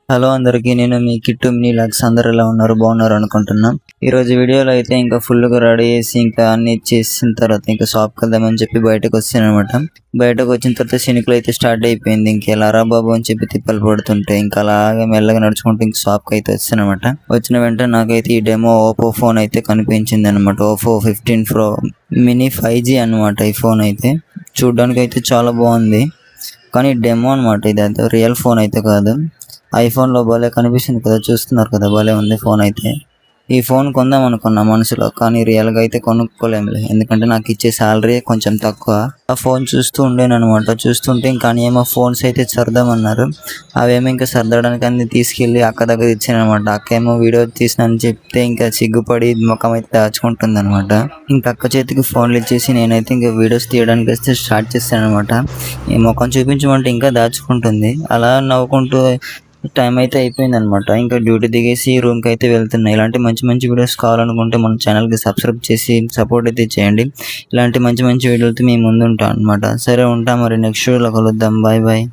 Hello అందరికీ, నేను మీ kit mini logs. అందరు ఎలా ఉన్నారు? బాగున్నారు అనుకుంటున్నా. ఈరోజు వీడియోలో అయితే ఇంకా ఫుల్గా రెడీ చేసి ఇంకా అన్ని చేసిన తర్వాత ఇంకా షాప్కి వెళ్దామని చెప్పి బయటకు వచ్చాను అనమాట. బయటకు వచ్చిన తర్వాత శనికులు అయితే స్టార్ట్ అయిపోయింది. ఇంకా ఎలా రా బాబు అని చెప్పి తిప్పలు పడుతుంటే ఇంకా అలాగే మెల్లగా నడుచుకుంటూ ఇంక షాప్కి అయితే వచ్చాను అనమాట. వచ్చిన వెంటనే నాకైతే ఈ డెమో ఓపో ఫోన్ అయితే కనిపించింది అనమాట. ఓపో 15 Pro మినీ 5G అనమాట. ఈ ఫోన్ అయితే చూడడానికి అయితే చాలా బాగుంది, కానీ డెమో అనమాట. ఇది అయితే రియల్ ఫోన్ అయితే కాదు. ఐఫోన్లో భలే కనిపిస్తుంది కదా, చూస్తున్నారు కదా, భలే ఉంది ఫోన్ అయితే. ఈ ఫోన్ కొందాం అనుకున్నా మనసులో, కానీ రియల్గా అయితే కొనుక్కోలేములే, ఎందుకంటే నాకు ఇచ్చే శాలరీ కొంచెం తక్కువ. ఆ ఫోన్ చూస్తూ ఉండేనమాట. చూస్తుంటే ఇంకా ఏమో ఫోన్స్ అయితే సర్దామన్నారు. అవేమో ఇంకా సర్దడానికి అన్ని తీసుకెళ్ళి అక్క దగ్గర ఇచ్చానమాట. అక్క ఏమో వీడియో తీసినని చెప్తే ఇంకా సిగ్గుపడి ముఖం అయితే దాచుకుంటుంది అనమాట. ఇంకా అక్క చేతికి ఫోన్లు ఇచ్చేసి నేనైతే ఇంకా వీడియోస్ తీయడానికి వస్తే స్టార్ట్ చేస్తాను అనమాట. ఈ ముఖం చూపించమంటే ఇంకా దాచుకుంటుంది. అలా నవ్వుకుంటూ టైం అయితే అయిపోయింది అనమాట. ఇంకా డ్యూటీ దిగేసి రూమ్కి అయితే వెళ్తున్నా. ఇలాంటి మంచి మంచి వీడియోస్ కావాలనుకుంటే మన ఛానల్కి సబ్స్క్రైబ్ చేసి సపోర్ట్ అయితే చేయండి. ఇలాంటి మంచి మంచి వీడియోలతో మీ ముందు ఉంటాను అనమాట. సరే, ఉంటా మరి. నెక్స్ట్ వీడియోలో కలుద్దాం. Bye bye.